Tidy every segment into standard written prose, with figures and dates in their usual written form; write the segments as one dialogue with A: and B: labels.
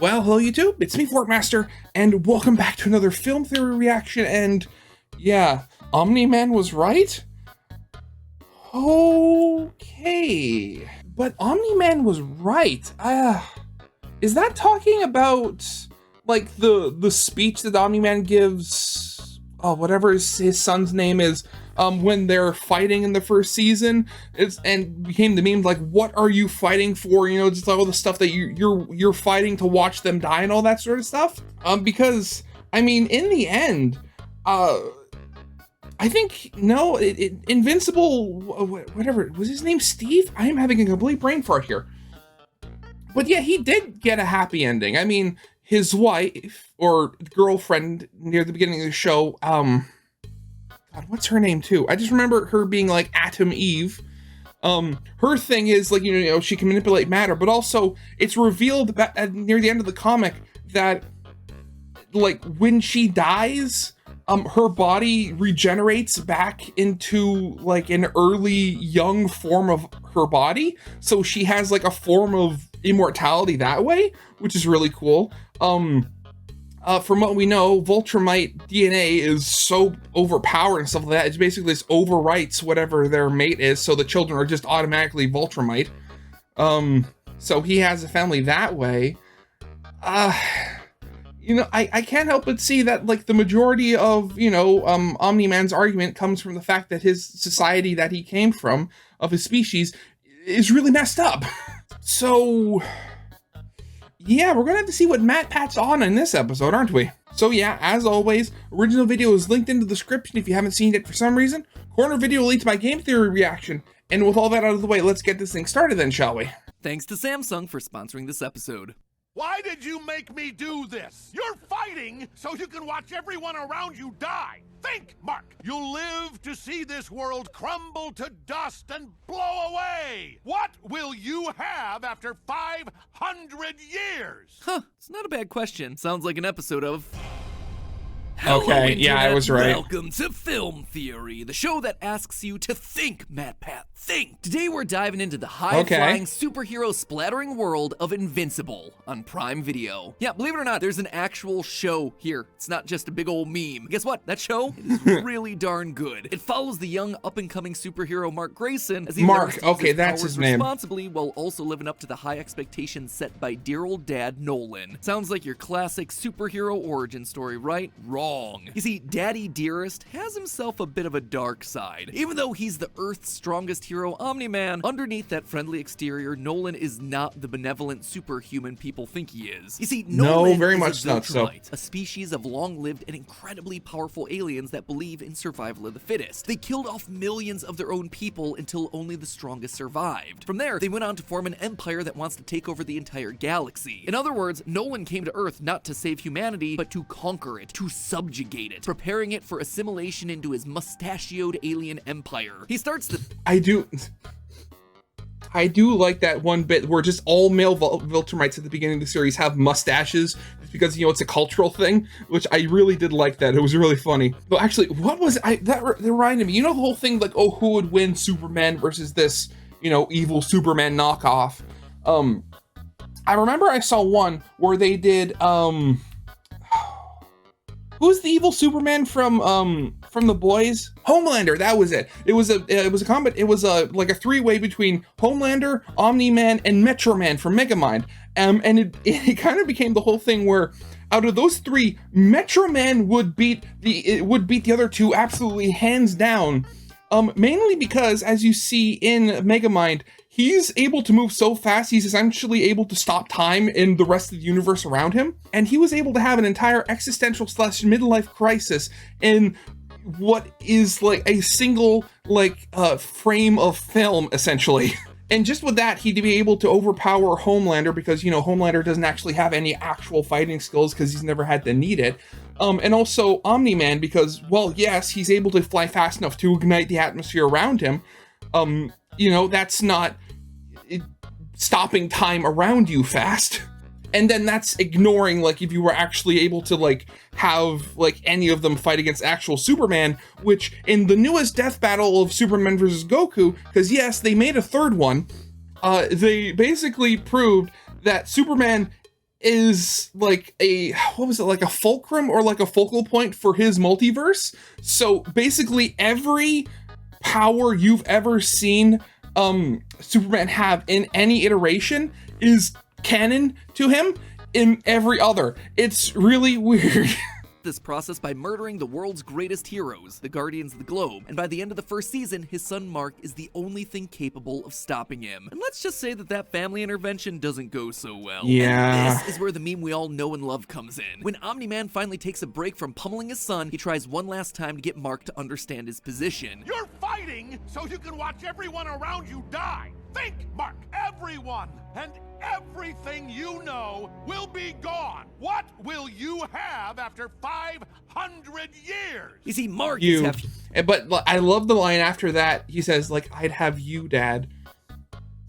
A: Well, hello YouTube, it's me, Fortmaster, and welcome back to another film theory reaction, and yeah, Omni-Man was right? Okay, but Omni-Man was right. Is that talking about, like, the speech that Omni-Man gives, whatever his son's name is, when they're fighting in the first season, and became the meme, like, what are you fighting for? You know, just all the stuff that you're fighting to watch them die and all that sort of stuff. Because, I mean, in the end, I think, no, Invincible, whatever, was his name Steve? I am having a complete brain fart here. But yeah, he did get a happy ending. I mean, his wife, or girlfriend near the beginning of the show, God, what's her name too? I just remember her being like Atom Eve. Her thing is like, you know, she can manipulate matter, but also it's revealed near the end of the comic that like when she dies, her body regenerates back into like an early young form of her body. So she has like a form of immortality that way, which is really cool. From what we know, Voltramite DNA is so overpowered and stuff like that. It's basically this overwrites whatever their mate is, so the children are just automatically Voltramite. So he has a family that way. You know, I can't help but see that, like, the majority of, you know, Omni-Man's argument comes from the fact that his society that he came from, of his species, is really messed up. So, yeah, we're gonna have to see what MatPat's on in this episode, aren't we? So yeah, as always, original video is linked in the description if you haven't seen it for some reason. Corner video leads my game theory reaction. And with all that out of the way, let's get this thing started then, shall we?
B: Thanks to Samsung for sponsoring this episode.
C: Why did you make me do this? You're fighting so you can watch everyone around you die. Think, Mark. You'll live to see this world crumble to dust and blow away. What will you have after 500 years?
B: Huh, it's not a bad question. Sounds like an episode of...
A: Okay, yeah, I was right.
B: Welcome to Film Theory, the show that asks you to think, MatPat, think. Today we're diving into the high-flying superhero splattering world of Invincible on Prime Video. Yeah, believe it or not, there's an actual show here. It's not just a big old meme. Guess what? That show is really darn good. It follows the young up-and-coming superhero Mark Grayson as he learns to use his
A: that's
B: powers
A: his name.
B: responsibly while also living up to the high expectations set by dear old dad Nolan. Sounds like your classic superhero origin story, right? Wrong. You see, Daddy Dearest has himself a bit of a dark side. Even though he's the Earth's strongest hero, Omni-Man, underneath that friendly exterior, Nolan is not the benevolent superhuman people think he is. You see, Nolan
A: very
B: is
A: much
B: a
A: not so.
B: a species of long-lived and incredibly powerful aliens that believe in survival of the fittest. They killed off millions of their own people until only the strongest survived. From there, they went on to form an empire that wants to take over the entire galaxy. In other words, Nolan came to Earth not to save humanity, but to conquer it, to subjugate it, preparing it for assimilation into his mustachioed alien empire. He starts the...
A: I do like that one bit where just all male Viltrumites at the beginning of the series have mustaches because, you know, it's a cultural thing, which I really did like that. It was really funny. But actually, what was that reminded me, you know, the whole thing like, oh, who would win, Superman versus this, you know, evil Superman knockoff? I remember I saw one where they did, who's the evil Superman from The Boys? Homelander, that was it. It was like a three-way between Homelander, Omni-Man, and Metro Man from Megamind. And it kind of became the whole thing where out of those three, Metro Man would beat the other two absolutely hands down. Mainly because, as you see in Megamind, he's able to move so fast, he's essentially able to stop time in the rest of the universe around him. And he was able to have an entire existential / midlife crisis in what is like a single frame of film, essentially. And just with that, he'd be able to overpower Homelander because, you know, Homelander doesn't actually have any actual fighting skills because he's never had to need it. And also Omni-Man because, well, yes, he's able to fly fast enough to ignite the atmosphere around him. You know, that's not stopping time around you fast. And then that's ignoring, like, if you were actually able to, like, have, like, any of them fight against actual Superman, which in the newest death battle of Superman versus Goku, because yes, they made a third one, they basically proved that Superman is like a, what was it, like a fulcrum or like a focal point for his multiverse. So basically every power you've ever seen Superman have in any iteration is canon to him in every other. It's really weird.
B: This process by murdering the world's greatest heroes, the Guardians of the Globe, and by the end of the first season, his son Mark is the only thing capable of stopping him. And let's just say that family intervention doesn't go so well.
A: Yeah.
B: And this is where the meme we all know and love comes in. When Omni-Man finally takes a break from pummeling his son, he tries one last time to get Mark to understand his position.
C: You're fighting so you can watch everyone around you die. Think, Mark, everyone and everything you know will be gone. What will you have after 500 years?
B: You see, Mark is half...
A: But I love the line after that. He says, like, I'd have you, Dad.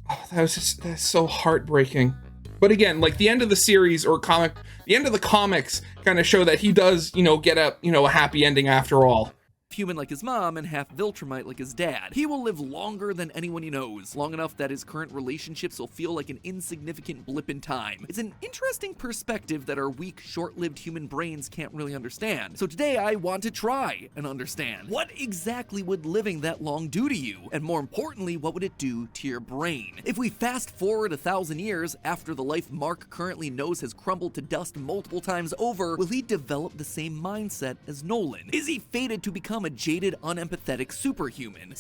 A: Oh, that's so heartbreaking. But again, like the end of the series or the end of the comics kind of show that he does, get a happy ending after all.
B: Human like his mom and half Viltrumite like his dad. He will live longer than anyone he knows, long enough that his current relationships will feel like an insignificant blip in time. It's an interesting perspective that our weak, short-lived human brains can't really understand. So today I want to try and understand. What exactly would living that long do to you? And more importantly, what would it do to your brain? If we fast forward 1,000 years after the life Mark currently knows has crumbled to dust multiple times over, will he develop the same mindset as Nolan? Is he fated to become a jaded, unempathetic superhuman?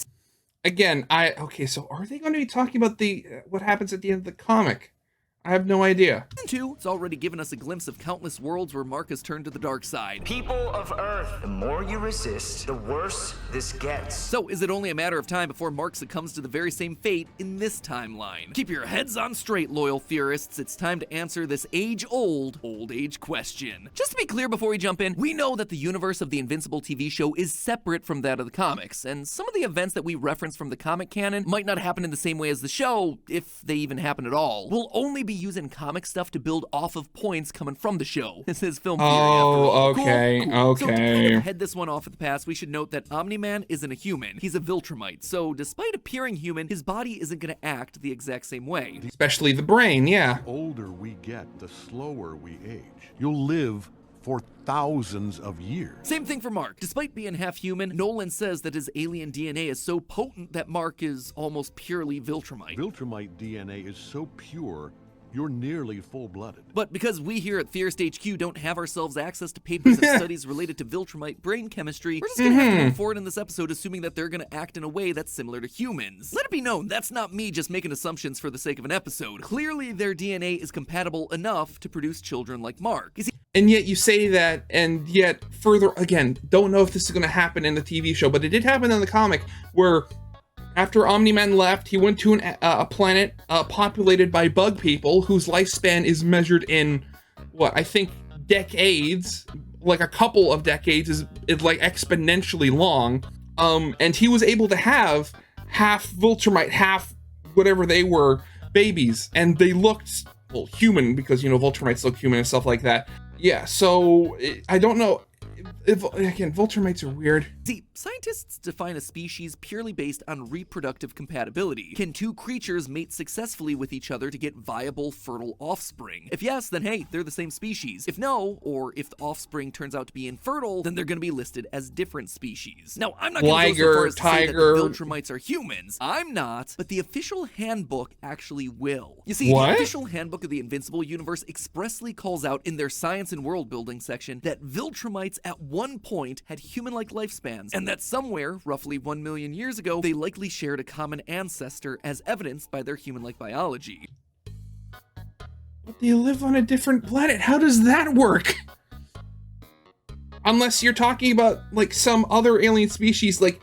A: Again, so are they going to be talking about what happens at the end of the comic? I have no idea.
B: Season 2, it's already given us a glimpse of countless worlds where Mark has turned to the dark side.
D: People of Earth, the more you resist, the worse this gets.
B: So is it only a matter of time before Mark succumbs to the very same fate in this timeline? Keep your heads on straight, loyal theorists. It's time to answer this age-old, old-age question. Just to be clear before we jump in, we know that the universe of the Invincible TV show is separate from that of the comics, and some of the events that we reference from the comic canon might not happen in the same way as the show, if they even happen at all. We'll only be using comic stuff to build off of points coming from the show. This is film theory after all.
A: Okay,
B: cool. So to
A: okay.
B: kind of head this one off at the pass, we should note that Omni-Man isn't a human. He's a Viltrumite, so despite appearing human, his body isn't going to act the exact same way.
A: Especially the brain, yeah.
C: The older we get, the slower we age. You'll live for thousands of years.
B: Same thing for Mark. Despite being half human, Nolan says that his alien DNA is so potent that Mark is almost purely Viltrumite.
C: Viltrumite DNA is so pure, you're nearly full-blooded.
B: But because we here at Theorist HQ don't have ourselves access to papers of studies related to Viltrumite brain chemistry, we're just gonna have to move forward in this episode assuming that they're gonna act in a way that's similar to humans. Let it be known, that's not me just making assumptions for the sake of an episode. Clearly their DNA is compatible enough to produce children like Mark. You see,
A: And yet you say that, and yet further, again, don't know if this is going to happen in the TV show, but it did happen in the comic where after Omni-Man left, he went to a planet populated by bug people whose lifespan is measured in, I think decades, like a couple of decades is like exponentially long. And he was able to have half Viltrumite, half whatever they were, babies, and they looked, human because, Viltrumites look human and stuff like that. Yeah, so I don't know. Again, Viltrumites are weird.
B: See, scientists define a species purely based on reproductive compatibility. Can two creatures mate successfully with each other to get viable, fertile offspring? If yes, then hey, they're the same species. If no, or if the offspring turns out to be infertile, then they're going to be listed as different species. Now, I'm not going to go so far as to say that the Viltrumites are humans. I'm not, but the official handbook actually will. You see, the official handbook of the Invincible universe expressly calls out in their science and world building section that Viltrumites at one point had human-like lifespans, and that somewhere, roughly 1 million years ago, they likely shared a common ancestor as evidenced by their human-like biology.
A: But they live on a different planet. How does that work? Unless you're talking about, like, some other alien species, like,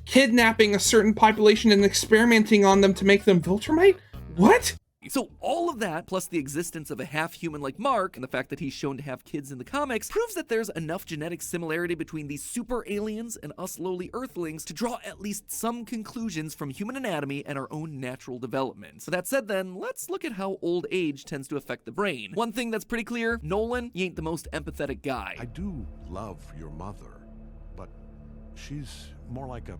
A: kidnapping a certain population and experimenting on them to make them Viltrumite? What?
B: So all of that, plus the existence of a half-human like Mark, and the fact that he's shown to have kids in the comics, proves that there's enough genetic similarity between these super aliens and us lowly Earthlings to draw at least some conclusions from human anatomy and our own natural development. So that said then, let's look at how old age tends to affect the brain. One thing that's pretty clear, Nolan, he ain't the most empathetic guy.
C: I do love your mother, but she's more like a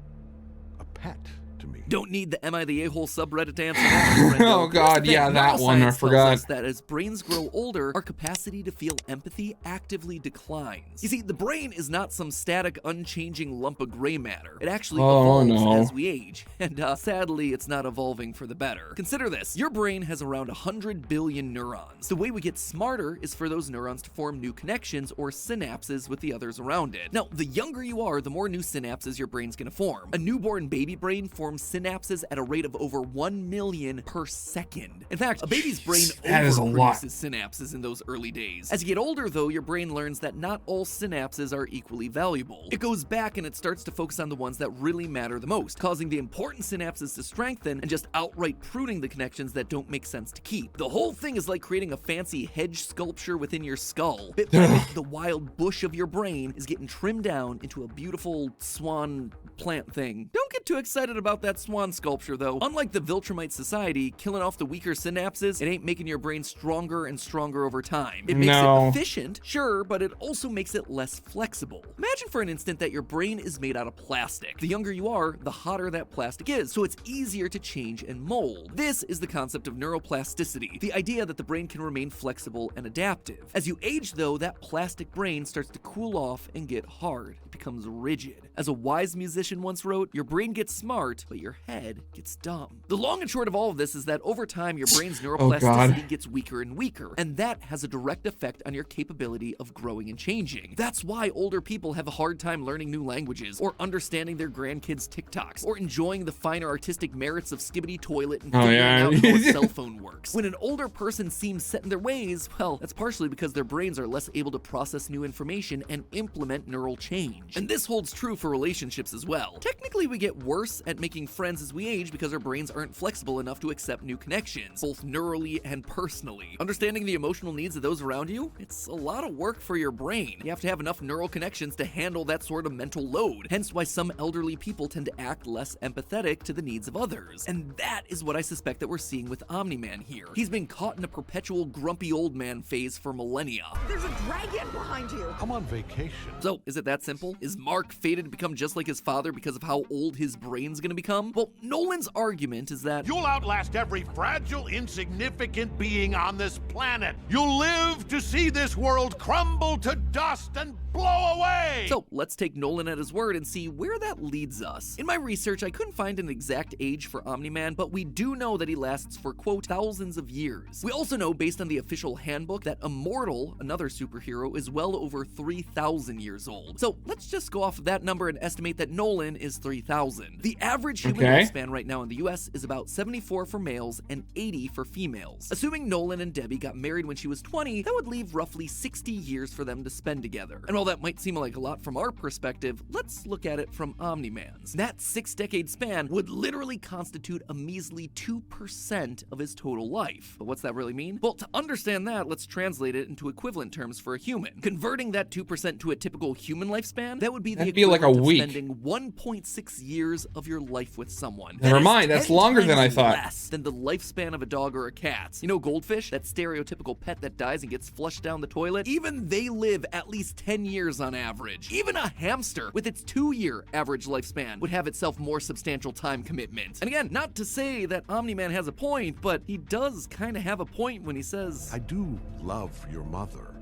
C: pet to me.
B: Don't need the Am I the A-hole subreddit to answer that, my friend.
A: Oh god, yeah, that one, I
B: Neuroscience tells
A: forgot.
B: us that as brains grow older, our capacity to feel empathy actively declines. You see, the brain is not some static, unchanging lump of gray matter. It actually evolves as we age, and sadly, it's not evolving for the better. Consider this. Your brain has around 100 billion neurons. The way we get smarter is for those neurons to form new connections or synapses with the others around it. Now, the younger you are, the more new synapses your brain's gonna form. A newborn baby brain forms synapses at a rate of over 1 million per second. In fact, a baby's brain overproduces synapses in those early days. As you get older, though, your brain learns that not all synapses are equally valuable. It goes back and it starts to focus on the ones that really matter the most, causing the important synapses to strengthen and just outright pruning the connections that don't make sense to keep. The whole thing is like creating a fancy hedge sculpture within your skull. Bit by bit, the wild bush of your brain is getting trimmed down into a beautiful swan plant thing. Don't get too excited about that swan sculpture, though. Unlike the Viltrumite Society, killing off the weaker synapses, it ain't making your brain stronger and stronger over time. It makes it efficient, sure, but it also makes it less flexible. Imagine for an instant that your brain is made out of plastic. The younger you are, the hotter that plastic is, so it's easier to change and mold. This is the concept of neuroplasticity, the idea that the brain can remain flexible and adaptive. As you age, though, that plastic brain starts to cool off and get hard. It becomes rigid. As a wise musician once wrote, your brain gets smart, but your head gets dumb. The long and short of all of this is that over time, your brain's neuroplasticity gets weaker and weaker, and that has a direct effect on your capability of growing and changing. That's why older people have a hard time learning new languages, or understanding their grandkids' TikToks, or enjoying the finer artistic merits of Skibbity Toilet and figuring out how a cell phone works. When an older person seems set in their ways, well, that's partially because their brains are less able to process new information and implement neural change. And this holds true for relationships as well. Technically, we get worse at making friends as we age because our brains aren't flexible enough to accept new connections, both neurally and personally. Understanding the emotional needs of those around you, it's a lot of work for your brain. You have to have enough neural connections to handle that sort of mental load, hence why some elderly people tend to act less empathetic to the needs of others. And that is what I suspect that we're seeing with Omni-Man here. He's been caught in a perpetual grumpy old man phase for millennia.
E: There's a dragon behind you!
C: I'm on vacation.
B: So, is it that simple? Is Mark fated to become just like his father because of how old his brain's gonna become? Well, Nolan's argument is that
C: You'll outlast every fragile, insignificant being on this planet. You'll live to see this world crumble to dust and blow away!
B: So let's take Nolan at his word and see where that leads us. In my research, I couldn't find an exact age for Omni-Man, but we do know that he lasts for, quote, thousands of years. We also know, based on the official handbook, that Immortal, another superhero, is well over 3,000 years old. So let's just go off of that number and estimate that Nolan is 3,000. The average human lifespan right now in the US is about 74 for males and 80 for females. Assuming Nolan and Debbie got married when she was 20, that would leave roughly 60 years for them to spend together. And while that might seem like a lot from our perspective, let's look at it from Omni-Man's. That 6-decade span would literally constitute a measly 2% of his total life. But what's that really mean? Well, to understand that, let's translate it into equivalent terms for a human. Converting that 2% to a typical human lifespan, that would be the equivalent of spending 1.6 years of your life with someone.
A: Never mind, that's longer than I thought.
B: Less than the lifespan of a dog or a cat. You know goldfish, that stereotypical pet that dies and gets flushed down the toilet? Even they live at least 10 years on average. Even a hamster, with its 2-year average lifespan, would have itself more substantial time commitment. And again, not to say that Omni-Man has a point, but he does kind of have a point when he says,
C: I do love your mother,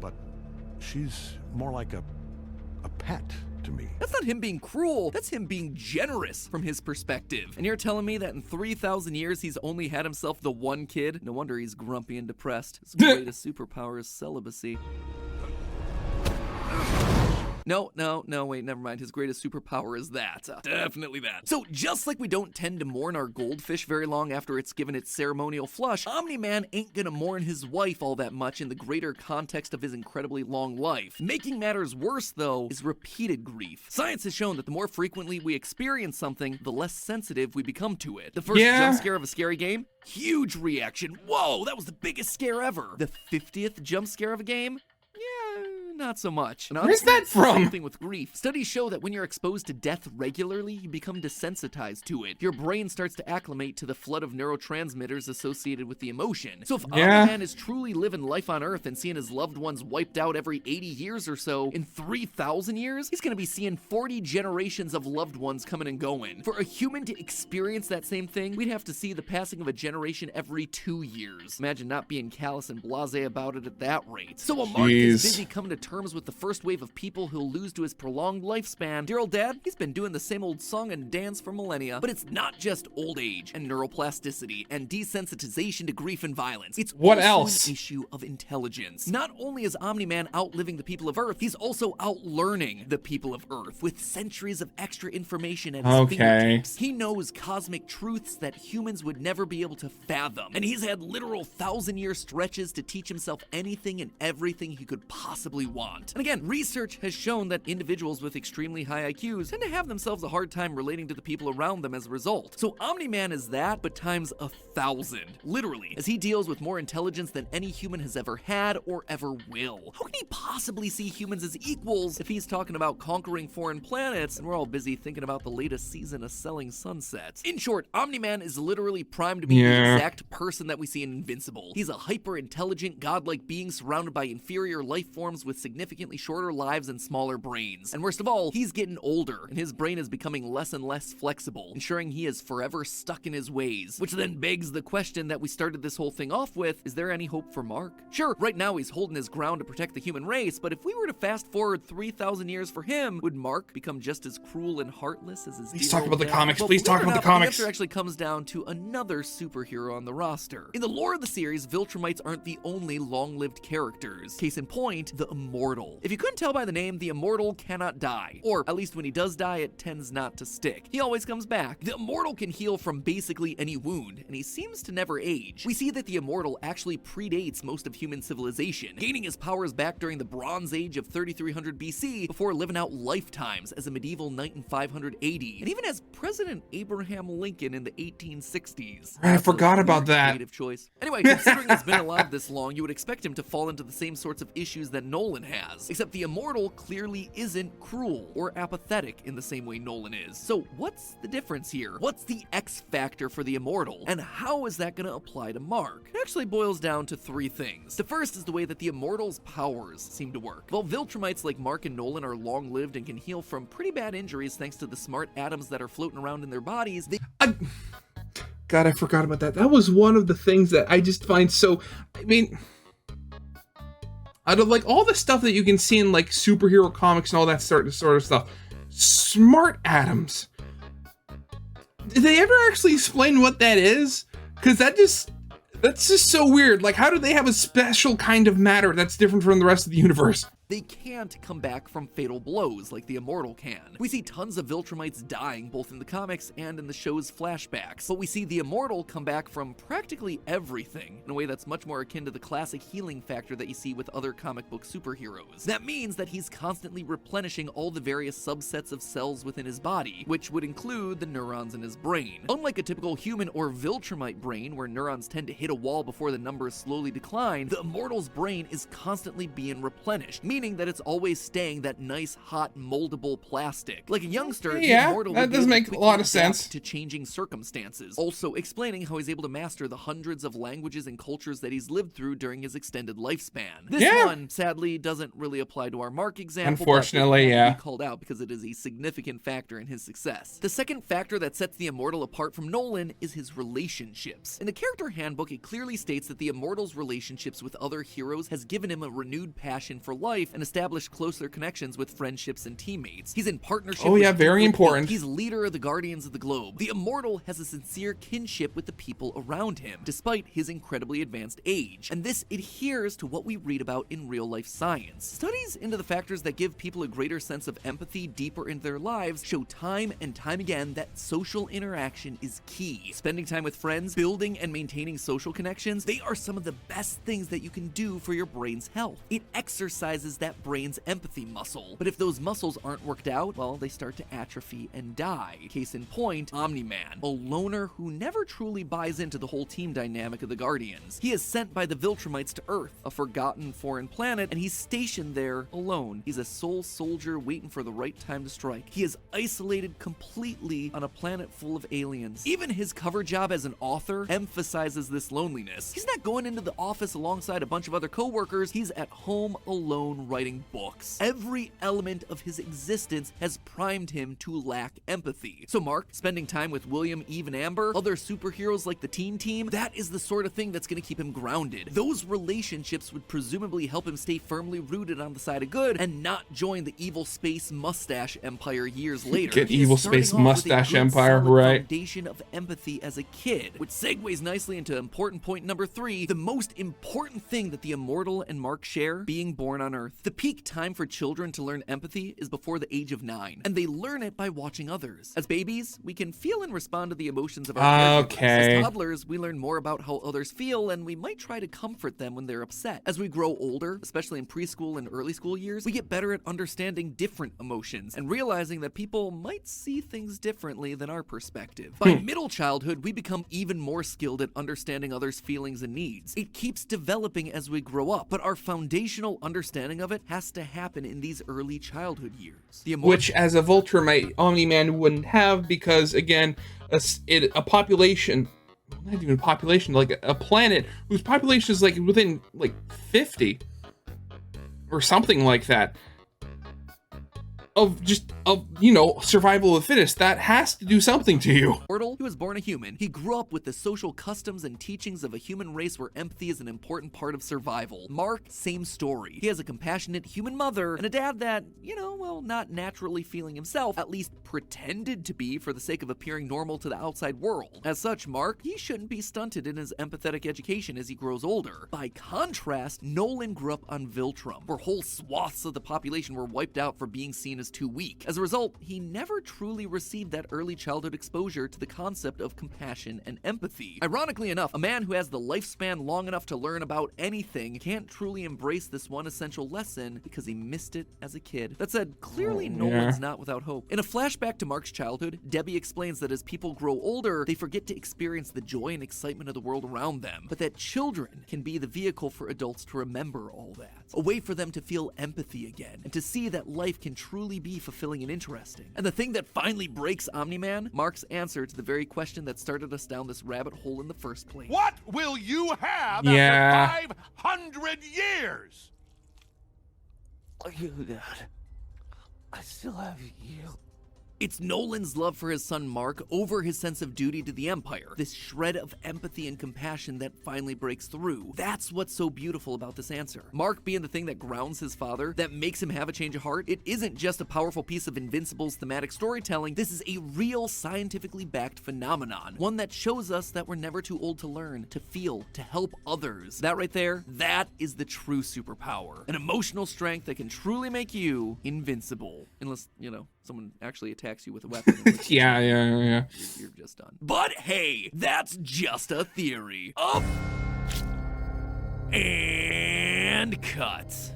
C: but she's more like a pet to me.
B: That's not him being cruel, that's him being generous from his perspective. And you're telling me that in 3,000 years he's only had himself the one kid? No wonder he's grumpy and depressed. His greatest superpower is celibacy. No, wait, never mind. His greatest superpower is that. Definitely that. So just like we don't tend to mourn our goldfish very long after it's given its ceremonial flush, Omni-Man ain't gonna mourn his wife all that much in the greater context of his incredibly long life. Making matters worse, though, is repeated grief. Science has shown that the more frequently we experience something, the less sensitive we become to it. The first jump scare of a scary game? Huge reaction. Whoa, that was the biggest scare ever. The 50th jump scare of a game? Yeah, Not so much. And
A: Where's
B: honestly,
A: that
B: it's the same
A: from?
B: thing with grief. Studies show that when you're exposed to death regularly, you become desensitized to it. Your brain starts to acclimate to the flood of neurotransmitters associated with the emotion. So if
A: Yeah.
B: Omni-Man is truly living life on Earth and seeing his loved ones wiped out every 80 years or so, in 3,000 years, he's gonna be seeing 40 generations of loved ones coming and going. For a human to experience that same thing, we'd have to see the passing of a generation every 2 years. Imagine not being callous and blasé about it at that rate. So while Mark is
A: Jeez.
B: busy coming to terms with the first wave of people he'll lose to his prolonged lifespan, dear old dad, he's been doing the same old song and dance for millennia. But it's not just old age and neuroplasticity and desensitization to grief and violence. It's
A: What
B: also
A: else?
B: an issue of intelligence. Not only is Omni-Man outliving the people of Earth, he's also outlearning the people of Earth with centuries of extra information at his
A: Okay.
B: fingertips. He knows cosmic truths that humans would never be able to fathom, and he's had literal 1,000-year stretches to teach himself anything and everything he could possibly want. And again, research has shown that individuals with extremely high IQs tend to have themselves a hard time relating to the people around them as a result. So Omni-Man is that, but times 1,000, literally, as he deals with more intelligence than any human has ever had or ever will. How can he possibly see humans as equals if he's talking about conquering foreign planets and we're all busy thinking about the latest season of Selling Sunsets? In short, Omni-Man is literally primed to be the
A: Yeah.
B: exact person that we see in Invincible. He's a hyper-intelligent, godlike being surrounded by inferior life forms with significantly shorter lives and smaller brains. And worst of all, he's getting older, and his brain is becoming less and less flexible, ensuring he is forever stuck in his ways. Which then begs the question that we started this whole thing off with, is there any hope for Mark? Sure, right now he's holding his ground to protect the human race, but if we were to fast forward 3,000 years for him, would Mark become just as cruel and heartless as his
A: Please
B: dear
A: talk
B: old
A: about the
B: dad?
A: comics.
B: Well,
A: Please
B: believe
A: talk
B: it or
A: about the
B: not,
A: comics.
B: The answer actually comes down to another superhero on the roster. In the lore of the series, Viltrumites aren't the only long-lived characters. Case in point, the Immortal. If you couldn't tell by the name, the Immortal cannot die. Or, at least when he does die, it tends not to stick. He always comes back. The Immortal can heal from basically any wound, and he seems to never age. We see that the Immortal actually predates most of human civilization, gaining his powers back during the Bronze Age of 3300 BC before living out lifetimes as a medieval knight in 580, and even as President Abraham Lincoln in the 1860s.
A: I forgot about
B: Weird
A: that.
B: creative choice. Anyway, considering he's been alive this long, you would expect him to fall into the same sorts of issues that Nolan has. Except the Immortal clearly isn't cruel or apathetic in the same way Nolan is. So what's the difference here? What's the X factor for the Immortal? And how is that going to apply to Mark? It actually boils down to three things. The first is the way that the Immortal's powers seem to work. While Viltrumites like Mark and Nolan are long-lived and can heal from pretty bad injuries thanks to the smart atoms that are floating around in their bodies, they
A: God, I forgot about that. That was one of the things that I just find so... I mean, out of like all the stuff that you can see in like superhero comics and all that sort of stuff, smart atoms. Did they ever actually explain what that is? Because that's just so weird. Like, how do they have a special kind of matter that's different from the rest of the universe?
B: they can't come back from fatal blows like the Immortal can. We see tons of Viltrumites dying both in the comics and in the show's flashbacks, but we see the Immortal come back from practically everything in a way that's much more akin to the classic healing factor that you see with other comic book superheroes. That means that he's constantly replenishing all the various subsets of cells within his body, which would include the neurons in his brain. Unlike a typical human or Viltrumite brain, where neurons tend to hit a wall before the numbers slowly decline, the Immortal's brain is constantly being replenished, meaning that it's always staying that nice, hot, moldable plastic. Like a youngster, the
A: Yeah,
B: Immortal
A: that
B: would be
A: does
B: able to
A: make a
B: quickly
A: lot of
B: adapt
A: sense.
B: to changing circumstances, also explaining how he's able to master the hundreds of languages and cultures that he's lived through during his extended lifespan. This
A: Yeah.
B: one, sadly, doesn't really apply to our Mark example,
A: Unfortunately,
B: but it
A: yeah.
B: had to be called out because it is a significant factor in his success. The second factor that sets the Immortal apart from Nolan is his relationships. In the character handbook, it clearly states that the Immortal's relationships with other heroes has given him a renewed passion for life and established closer connections with friendships and teammates. He's in partnership
A: Oh,
B: with
A: yeah,
B: people
A: very
B: with
A: important.
B: He's leader of the Guardians of the Globe. The Immortal has a sincere kinship with the people around him, despite his incredibly advanced age. And this adheres to what we read about in real-life science. Studies into the factors that give people a greater sense of empathy deeper into their lives show time and time again that social interaction is key. Spending time with friends, building and maintaining social connections, they are some of the best things that you can do for your brain's health. It exercises uses that brain's empathy muscle. But if those muscles aren't worked out, well, they start to atrophy and die. Case in point, Omni-Man, a loner who never truly buys into the whole team dynamic of the Guardians. He is sent by the Viltrumites to Earth, a forgotten foreign planet, and he's stationed there alone. He's a sole soldier waiting for the right time to strike. He is isolated completely on a planet full of aliens. Even his cover job as an author emphasizes this loneliness. He's not going into the office alongside a bunch of other co-workers. He's at home alone writing books. Every element of his existence has primed him to lack empathy. So Mark, spending time with William, Eve, and Amber, other superheroes like the Teen Team, that is the sort of thing that's going to keep him grounded. Those relationships would presumably help him stay firmly rooted on the side of good and not join the evil space mustache empire years later.
A: Get evil space mustache empire, right?
B: Foundation of empathy as a kid, which segues nicely into important point number 3, the most important thing that the Immortal and Mark share, being born on Earth. The peak time for children to learn empathy is before the age of 9, and they learn it by watching others. As babies, we can feel and respond to the emotions of our caregivers. As toddlers, we learn more about how others feel, and we might try to comfort them when they're upset. As we grow older, especially in preschool and early school years, we get better at understanding different emotions and realizing that people might see things differently than our perspective. By middle childhood, we become even more skilled at understanding others' feelings and needs. It keeps developing as we grow up, but our foundational understanding of it has to happen in these early childhood years.
A: Which, as a Viltrumite, Omni-Man wouldn't have, because, again, a population, not even a population, like a planet whose population is like within like 50 or something like that of survival of the fittest, that has to do something to you.
B: Immortal, he was born a human. He grew up with the social customs and teachings of a human race where empathy is an important part of survival. Mark, same story. He has a compassionate human mother and a dad that, not naturally feeling himself, at least pretended to be for the sake of appearing normal to the outside world. As such, Mark, he shouldn't be stunted in his empathetic education as he grows older. By contrast, Nolan grew up on Viltrum, where whole swaths of the population were wiped out for being seen as too weak. As a result, he never truly received that early childhood exposure to the concept of compassion and empathy. Ironically enough, a man who has the lifespan long enough to learn about anything can't truly embrace this one essential lesson because he missed it as a kid. That said, clearly Nolan's not without hope. In a flashback to Mark's childhood, Debbie explains that as people grow older, they forget to experience the joy and excitement of the world around them, but that children can be the vehicle for adults to remember all that. A way for them to feel empathy again, and to see that life can truly be fulfilling and interesting. And the thing that finally breaks Omni-Man, Mark's answer to the very question that started us down this rabbit hole in the first place.
C: What will you have after 500 years?
F: You, Dad. I still have you.
B: It's Nolan's love for his son Mark over his sense of duty to the Empire, this shred of empathy and compassion that finally breaks through. That's what's so beautiful about this answer. Mark being the thing that grounds his father, that makes him have a change of heart, it isn't just a powerful piece of Invincible's thematic storytelling, this is a real scientifically backed phenomenon, one that shows us that we're never too old to learn, to feel, to help others. That right there, that is the true superpower. An emotional strength that can truly make you invincible. Unless, someone actually attacks you with a weapon.
A: Yeah.
B: You're just done. But hey, that's just a theory. Up and cut.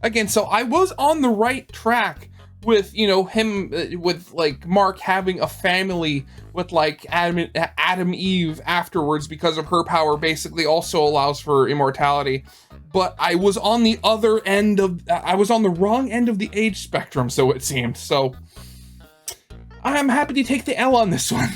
A: Again, so I was on the right track with, him, with like Mark having a family with like Adam Eve afterwards, because of her power basically also allows for immortality. But I was on the other end of, I was on the wrong end of the age spectrum, so it seemed. So I'm happy to take the L on this one.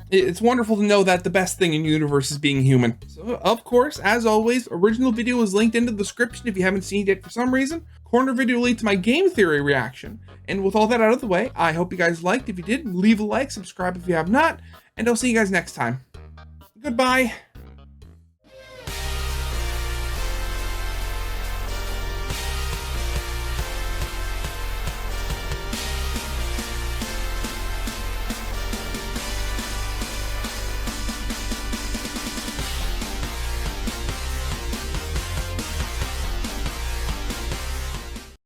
A: It's wonderful to know that the best thing in the universe is being human. So, of course, as always, original video is linked in the description if you haven't seen it yet for some reason. Corner video link to my game theory reaction. And with all that out of the way, I hope you guys liked. If you did, leave a like, subscribe if you have not, and I'll see you guys next time. Goodbye.